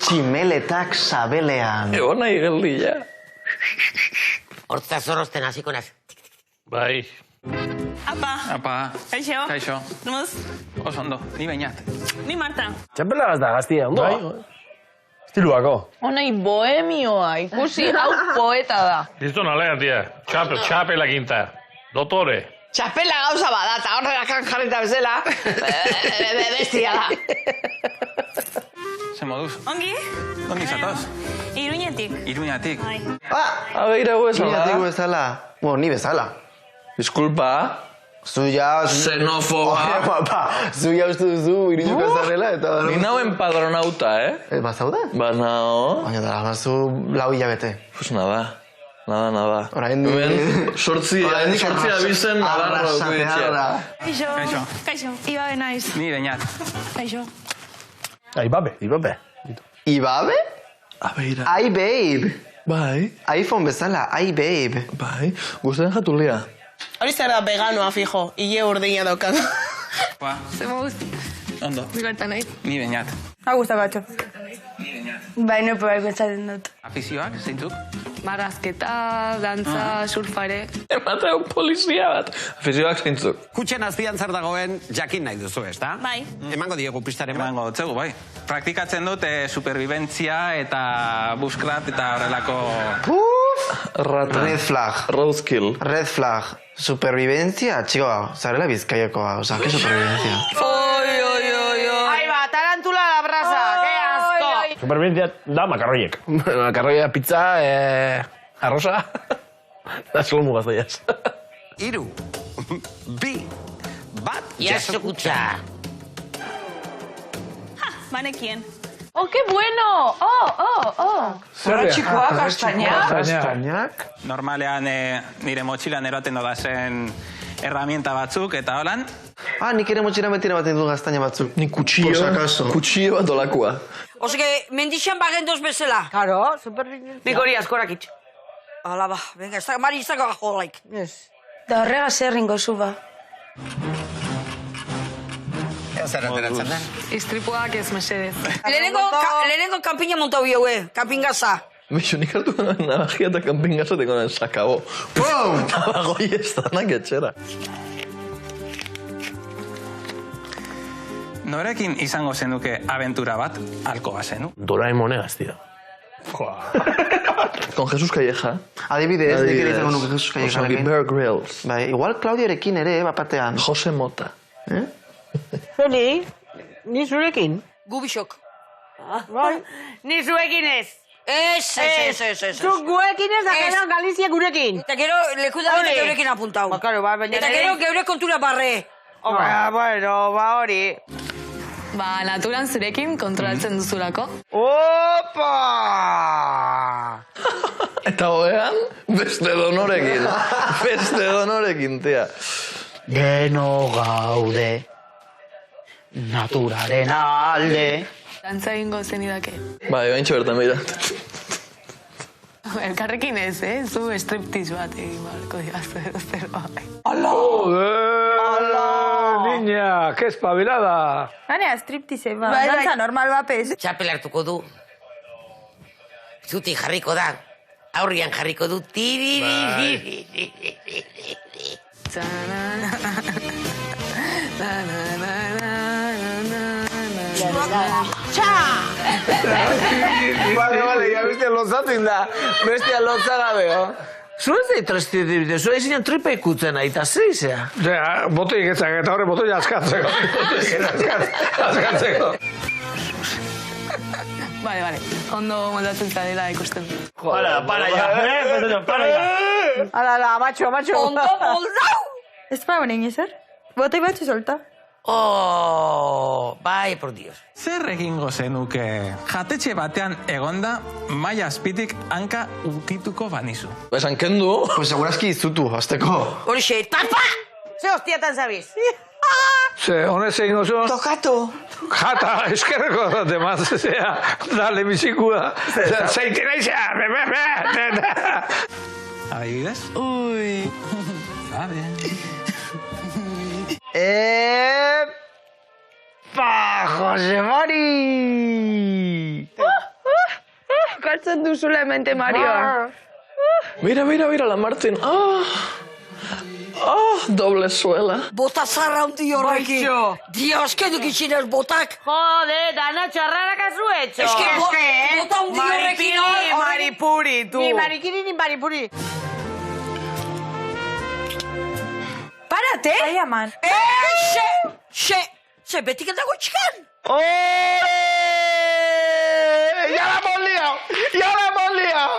Tximeletak sabelean. Egon nahi geldila. Hortza zorrozten hasiko naz. Bai. Apa. Apa. Kaixo. Kaixo. Nomuz? Oso ondo, ni bainat. Ni Marta. Txapela gazta gaztia, ondo? Bai. Estiluako. Honei bohemioa, ikusi, hau poeta da. Giztonalean, tia. Txapela ginta. Dotore. Txapela gauza badata, horrelakan jarrita bezala. Bestia da. Ze moduz? Ongi? Ongi zatoz? Iruñetik. Iruñatik. Bai. Abeira gu ezala. Iratik bezala. Bueno, ni bezala. Disculpa. Zu ja... Xenofoba. Zu ja uste duzu irinuko zarela eta... Ni nau empadronauta, Bazaude? Ba, nao. Baina dara mazu lau hilabete. Pues nada. Nada. Orain... Sortzi abizen nadarro duitxea. Kaixo. Kaixo. Iba benaiz. Ni bainat. Kaixo. Ibabe. Ibabe? Abeira. Ai, babe. Bai. iPhone bezala, ai, babe. Bai. Guztien jatulia. Hori zer da veganoa, fijo. Ile urdina daukan. Ba. Zemo guzti. Ondo. Bigartan nahi. Ni bainat. Gusta batxo. Ni bainat. Baina bai betzaten dut. Afizioak, zeintzuk? Marrazketa, dantza, surfare. Ematea un polizia bat. Afizioak zeintzuk? Kutxen azpian zer dagoen jakin nahi duzu, ezta? Bai. Emango diegu pistaren bat. Emango dutzegu, bai. Praktikatzen dut superviventzia eta buskrat eta horrelako... Rata. Red flag. Roadkill. Red flag. Supervivencia, txiko, zarela bizkaiakoa, oza, que supervivencia? Ahí va, tarantula la brasa, qué asco. Supervivencia da makarroiek. Makarroia, pizza, arroza, da solmu gaztoiaz. 3, 2, 1, Jaso kutxa. Banekien. Oh, qué bueno! Borratxikoa, kastañak. Kastainak? Normalean nire motxilan eroten dodazen herramienta batzuk eta holan. Ah, nik ere motxira metira baten du gaztaina batzuk. Ni kutxio bat olakua. Oske, mendixan bagendoz bezala. Claro, super... Bikori askorak itx. Hala ba, venga, mari izako gajolaik. Yes. Da horrega zerringo zu ba. zer ateratzen da? Istripuak ez mesedez. Lehenengo kanpina montau biogue, kanpingaza. Bixo, nik hartu navagia eta kanpingazateko nahen sakabo. Wow! Navagoi ez danak etxera. Norekin izango zenuke aventura bat, alko bazenu? Doraemone gaztia. Con Jesus Calleja. Adibidez, nik ere izango nuke Jesus Oso, Callejarekin. Bear Grylls. Bai, igual Claudiorekin ere, bapatean. Jose Mota. Feli, ni zurekin? Gubixok. Bai. Ni zuekin ez. Ez. Zuk guekin ez, da gero Galizia gurekin. Eta gero, leku da bete geurekin apuntau. Ba, karo, ba, baina... Eta gero, geure kontura barre. Bueno, ba hori. Ba, naturan zurekin kontrolatzen duzulako. Opa! Eta hoean, beste donorekin. Beste donorekin, tia. Deno gaude, naturaren alde. Dantza egingo zenidake. Bai, baintxo bertan behira. Elkarrekin ez, zu striptease bat egin balko diazte. Niña, que espabilada. Hanea, striptize ba. Bai, bai. Dantza normal bapez. Txapel hartuko du. Zuti jarriko da. Aurrian jarriko du. Vale, ya viste lozatu inda. Bestia lotzagabe, Zuen zeitrezti dibide, zuen izinen tripa ikutzen aita zeizea. Ja, botoik etzak eta horre botoi askatzeko. Askatzeko. Bale, ondo moldatzen zarela ikusten. Para ya. Ala, macho. Ondo moldau! Ez ba honen ezer? Botoi batzu solta. Oh, bai, por Dios. Zer egingo zenuke jatetxe batean egonda maila azpitik hanka ukituko banizu? Esan kendu. Pues segurazki izutu, azteko. Horixe, tapa! Ze hostiatan zabiz? Ze, honez egin oso. Tokatu. Jata, eskerreko dute mazea. Dale, bizikua. Zeitena izan. Adibidez? Ui. Gabe. ¡Epa! ¡José Mari! esan duzula mente Marioa. Mira, la Martin. Doble suela. Bota zarra handi horrekin. Dios, que dukitxinez botak. Jode, dana txarrara kasu etxo. Es que bota handi horrekin. Maripuri, tu. Ni marikiri ni maripuri. Párate. Ai, aman. Xe, betik ez dago txikan. ¡Ya la hemos liado!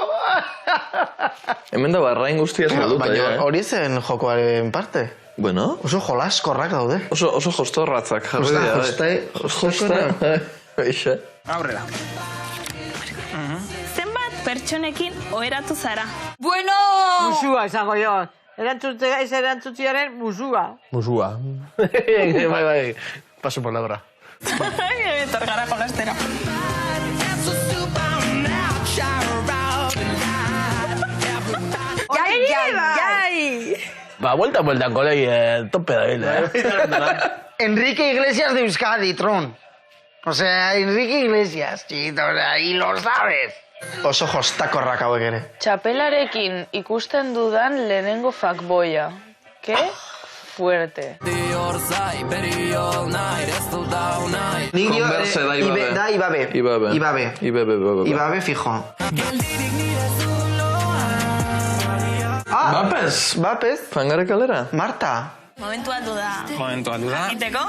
Hemen da barrain guztia salduta, Baina hori zen jokoaren parte. Bueno, Oso jolaskorrak daude. oso jostorratzak jarri dira. Eixe. Aurrera. Zenbat pertsonekin oheratu zara? Bueno. Musua izango jo. Erantzutziaren musua. Musua. Bai. Paso por la obra. Etor gara jolastera. Jai. Ba, vuelta, kolegi, tope da bile. Enrique Iglesias de Euskadi, Tron. O sea, Enrique Iglesias, chiquito, o sea, y lo sabes. Oso jostakorrak hauek ere. Txapelarekin ikusten dudan lehenengo fuckboya. Ke? Fuerte. Converse da Ibabe. Da Ibabe. Ibabe fijo. Bapez? Fangare kalera? Marta. Momentu aldu da. Momentu aldu da. Iteko?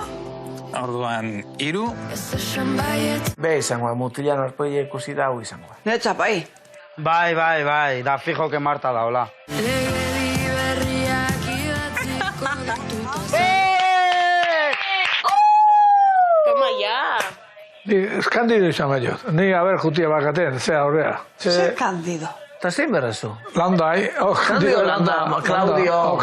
Orduan, 3. Be izango, mutilan arpoia ikusi da hau izango. Ne txapai. Bai, da fijo que Marta da, hola. Toma ya. Ni eskandido izan baino. Ni, a ber, jutia bakaten, zea horrea. Zer kandido. Eta zein berrezu? Landai. Claudio.